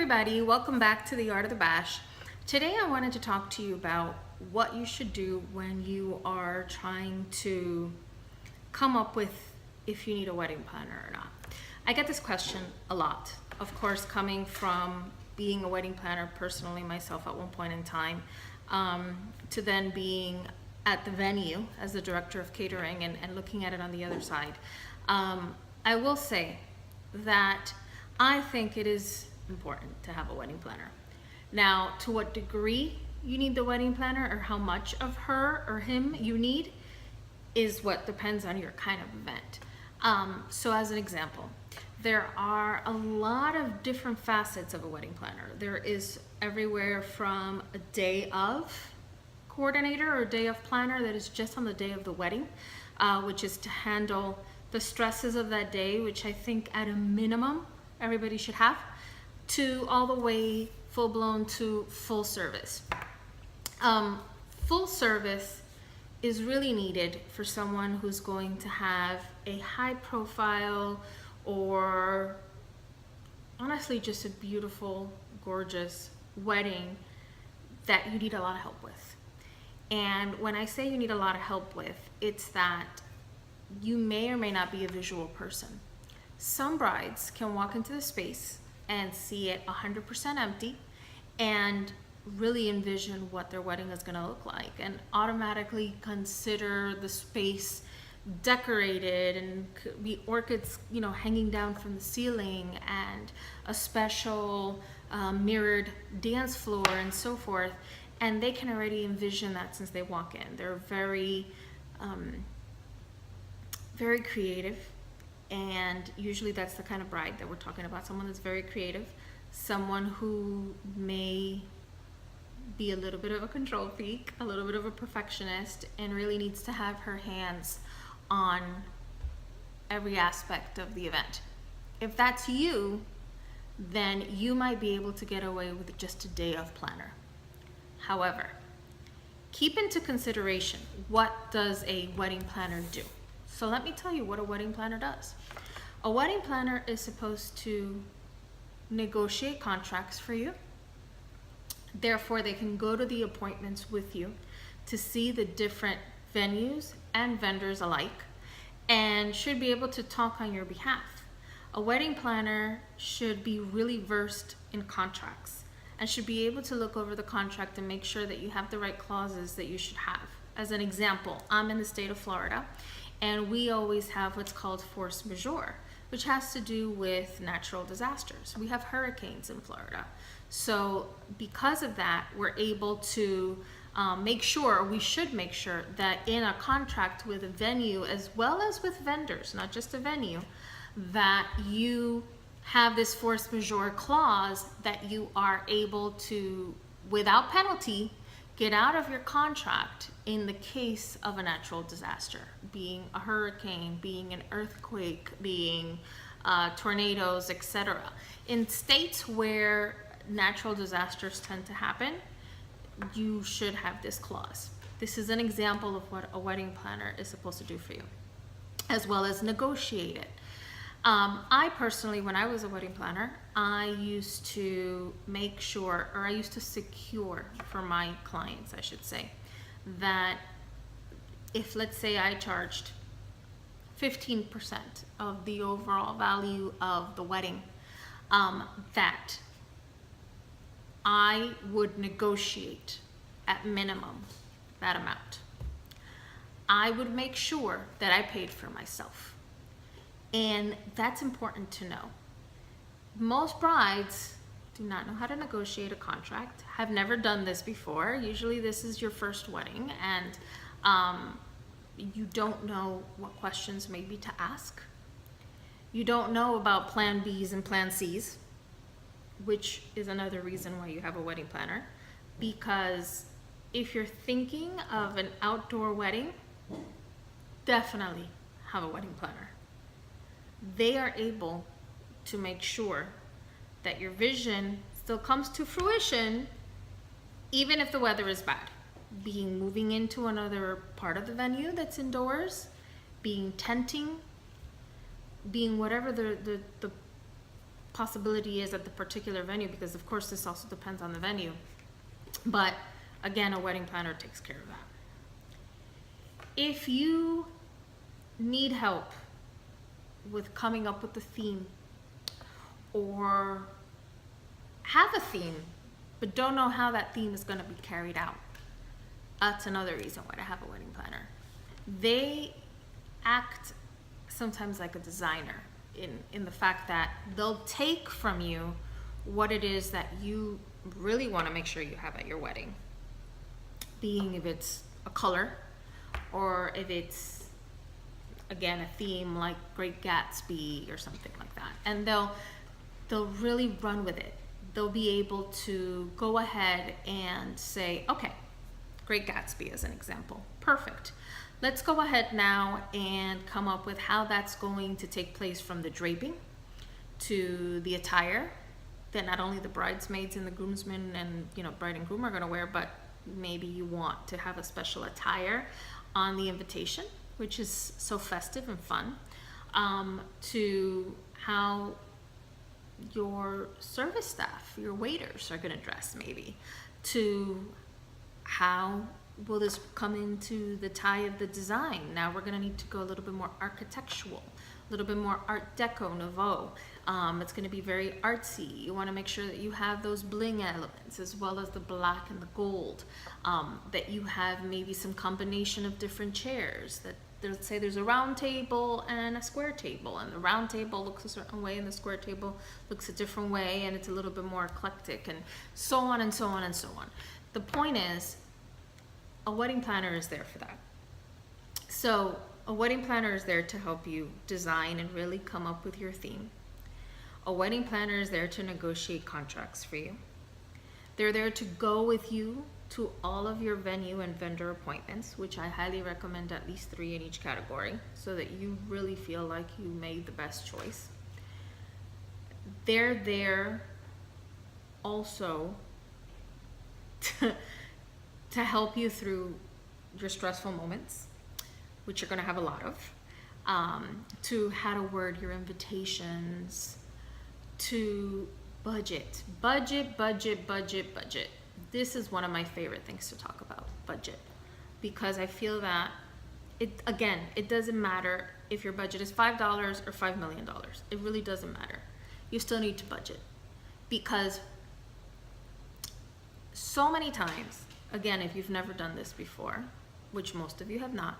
everybody, welcome back to the Art of the Bash. Today I wanted to talk to you about what you should do when you are trying to come up with if you need a wedding planner or not. I get this question a lot, of course, coming from being a wedding planner personally myself at one point in time, to then being at the venue as the director of catering and looking at it on the other side. I will say that I think it is important to have a wedding planner. Now, to what degree you need the wedding planner or how much of her or him you need is what depends on your kind of event. So as an example, there are a lot of different facets of a wedding planner. There is everywhere from a day of coordinator or day of planner that is just on the day of the wedding, which is to handle the stresses of that day, which I think at a minimum everybody should have, to all the way full-blown to full service. Full service is really needed for someone who's going to have a high profile or honestly just a beautiful, gorgeous wedding that you need a lot of help with. And when I say you need a lot of help with, it's that you may or may not be a visual person. Some brides can walk into the space and see it 100% empty and really envision what their wedding is going to look like and automatically consider the space decorated and could be orchids, hanging down from the ceiling and a special mirrored dance floor and so forth. And they can already envision that since they walk in. They're very, very creative. And usually that's the kind of bride that we're talking about, someone that's very creative, someone who may be a little bit of a control freak, a little bit of a perfectionist, and really needs to have her hands on every aspect of the event. If that's you, then you might be able to get away with just a day of planner. However, keep into consideration, what does a wedding planner do? So let me tell you what a wedding planner does. A wedding planner is supposed to negotiate contracts for you. Therefore, they can go to the appointments with you to see the different venues and vendors alike and should be able to talk on your behalf. A wedding planner should be really versed in contracts and should be able to look over the contract and make sure that you have the right clauses that you should have. As an example, I'm in the state of Florida, and we always have what's called force majeure, which has to do with natural disasters. We have hurricanes in Florida. So because of that, we're able to make sure, or we should make sure, that in a contract with a venue as well as with vendors, not just a venue, that you have this force majeure clause that you are able to, without penalty, get out of your contract in the case of a natural disaster, being a hurricane, being an earthquake, being tornadoes, etc. In states where natural disasters tend to happen, you should have this clause. This is an example of what a wedding planner is supposed to do for you, as well as negotiate it. I personally, when I was a wedding planner, I used to make sure, or I used to secure for my clients, I should say, that if, let's say, I charged 15% of the overall value of the wedding, that I would negotiate at minimum that amount. I would make sure that I paid for myself. And that's important to know. Most brides do not know how to negotiate a contract, have never done this before. Usually this is your first wedding, and you don't know what questions maybe to ask. You don't know about plan Bs and plan Cs, which is another reason why you have a wedding planner. Because if you're thinking of an outdoor wedding, definitely have a wedding planner. They are able to make sure that your vision still comes to fruition even if the weather is bad. Being moving into another part of the venue that's indoors, being tenting, being whatever the possibility is at the particular venue, because of course this also depends on the venue. But again, a wedding planner takes care of that. If you need help with coming up with a theme, or have a theme but don't know how that theme is going to be carried out, that's another reason why to have a wedding planner. They act sometimes like a designer in the fact that they'll take from you what it is that you really want to make sure you have at your wedding, being if it's a color, or if it's, again, a theme like Great Gatsby or something like that. And they'll really run with it. They'll be able to go ahead and say, okay, Great Gatsby as an example. Perfect. Let's go ahead now and come up with how that's going to take place, from the draping to the attire that not only the bridesmaids and the groomsmen and, you know, bride and groom are going to wear, but maybe you want to have a special attire on the invitation, which is so festive and fun, to how your service staff, your waiters are going to dress, maybe, to how will this come into the tie of the design. Now we're going to need to go a little bit more architectural, a little bit more Art Deco, Nouveau. It's going to be very artsy. You want to make sure that you have those bling elements, as well as the black and the gold, that you have maybe some combination of different chairs, that let's say there's a round table and a square table, and the round table looks a certain way and the square table looks a different way, and it's a little bit more eclectic, and so on and so on and so on. The point is, a wedding planner is there for that. So a wedding planner is there to help you design and really come up with your theme. A wedding planner is there to negotiate contracts for you. They're there to go with you to all of your venue and vendor appointments, which I highly recommend at least 3 in each category, so that you really feel like you made the best choice. They're there also to help you through your stressful moments, which you're going to have a lot of, to how to word your invitations, to budget. This is one of my favorite things to talk about, budget, because I feel that it doesn't matter if your budget is $5 or $5 million. It really doesn't matter. You still need to budget, because so many times, again, if you've never done this before, which most of you have not,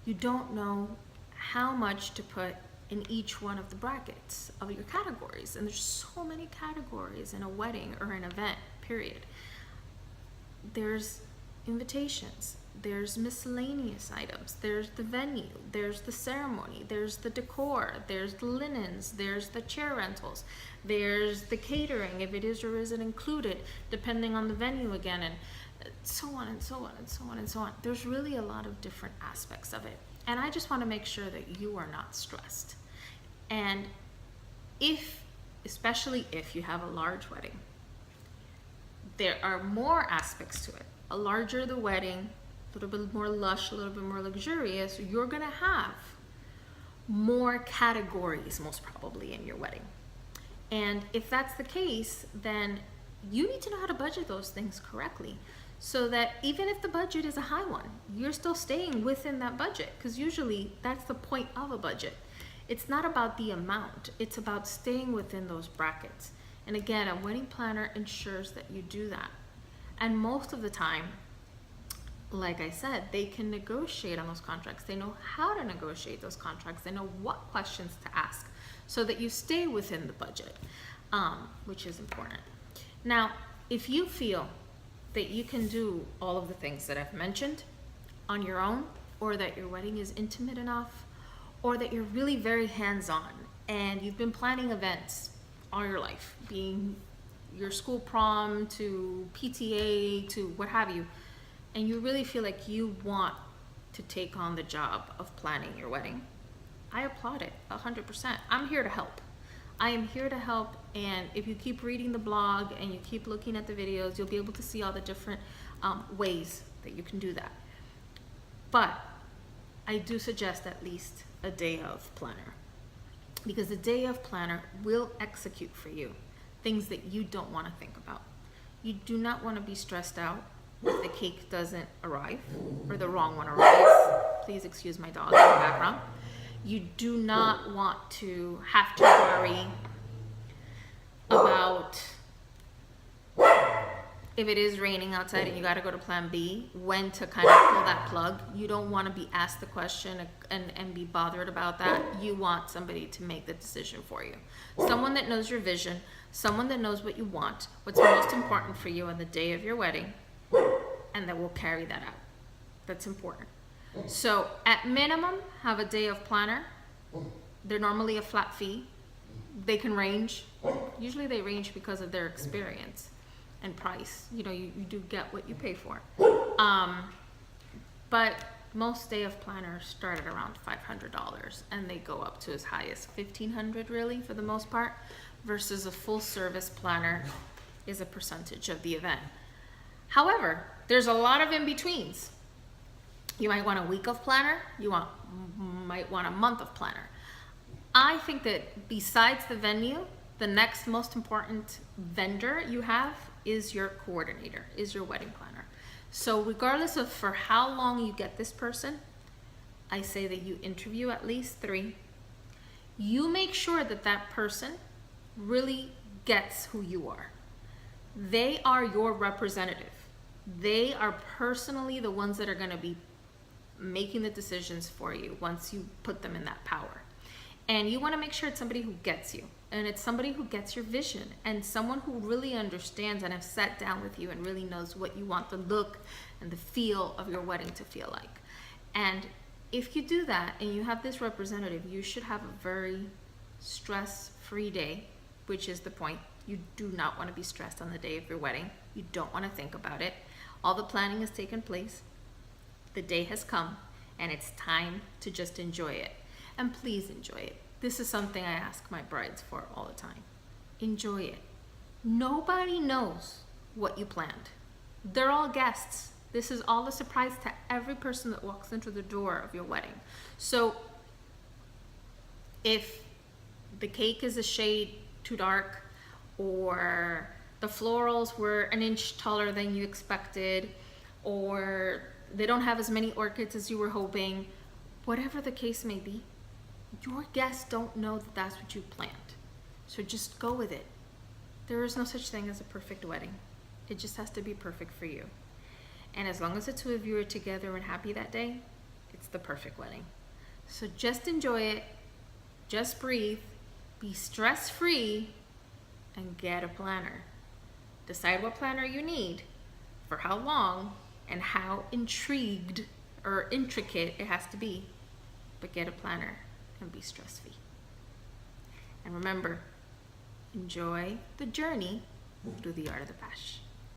you don't know how much to put in each one of the brackets of your categories. And there's so many categories in a wedding or an event, period. There's invitations, there's miscellaneous items, there's the venue, there's the ceremony, there's the decor, there's the linens, there's the chair rentals, there's the catering, if it is or isn't included, depending on the venue again, and so on and so on and so on and so on. There's really a lot of different aspects of it. And I just want to make sure that you are not stressed. And especially if you have a large wedding, there are more aspects to it. A larger the wedding, a little bit more lush, a little bit more luxurious, you're going to have more categories, most probably, in your wedding. And if that's the case, then you need to know how to budget those things correctly, so that even if the budget is a high one, you're still staying within that budget, because usually that's the point of a budget. It's not about the amount, it's about staying within those brackets. And again, a wedding planner ensures that you do that. And most of the time, like I said, they can negotiate on those contracts. They know how to negotiate those contracts. They know what questions to ask, so that you stay within the budget, which is important. Now, if you feel that you can do all of the things that I've mentioned on your own, or that your wedding is intimate enough, or that you're really very hands-on and you've been planning events all your life, being your school prom to PTA to what have you, and you really feel like you want to take on the job of planning your wedding, I applaud it 100%. I'm here to help. I am here to help, and if you keep reading the blog and you keep looking at the videos, you'll be able to see all the different ways that you can do that. But I do suggest at least a day of planner. because the day of planner will execute for you things that you don't want to think about. You do not want to be stressed out if the cake doesn't arrive or the wrong one arrives. Please excuse my dog in the background. You do not want to have to worry about if it is raining outside and you got to go to plan B, when to kind of pull that plug. You don't want to be asked the question and be bothered about that. You want somebody to make the decision for you. Someone that knows your vision, someone that knows what you want, what's most important for you on the day of your wedding, and that will carry that out. That's important. So at minimum, have a day of planner. They're normally a flat fee. They can range. Usually they range because of their experience and price. You know, you do get what you pay for. But most day of planners start at around $500 and they go up to as high as $1,500 really for the most part, versus a full service planner is a percentage of the event. However, there's a lot of in-betweens. You might want a week of planner, might want a month of planner. I think that besides the venue, the next most important vendor you have is your coordinator, is your wedding planner. So regardless of for how long you get this person, I say that you interview at least 3. You make sure that that person really gets who you are. They are your representative. They are personally the ones that are going to be making the decisions for you once you put them in that power. And you want to make sure it's somebody who gets you, and it's somebody who gets your vision, and someone who really understands and have sat down with you and really knows what you want the look and the feel of your wedding to feel like. And if you do that and you have this representative, you should have a very stress-free day, which is the point. You do not want to be stressed on the day of your wedding. You don't want to think about it. All the planning has taken place. The day has come, and it's time to just enjoy it. And please enjoy it. This is something I ask my brides for all the time. Enjoy it. Nobody knows what you planned. They're all guests. This is all a surprise to every person that walks into the door of your wedding. So if the cake is a shade too dark, or the florals were an inch taller than you expected, or they don't have as many orchids as you were hoping, whatever the case may be, your guests don't know that that's what you planned. So just go with it. There is no such thing as a perfect wedding. It just has to be perfect for you. And as long as the two of you are together and happy that day, it's the perfect wedding. So just enjoy it, just breathe, be stress-free, and get a planner. Decide what planner you need, for how long, and how intrigued or intricate it has to be. But get a planner and be stress-free. And remember, enjoy the journey through the art of the bash.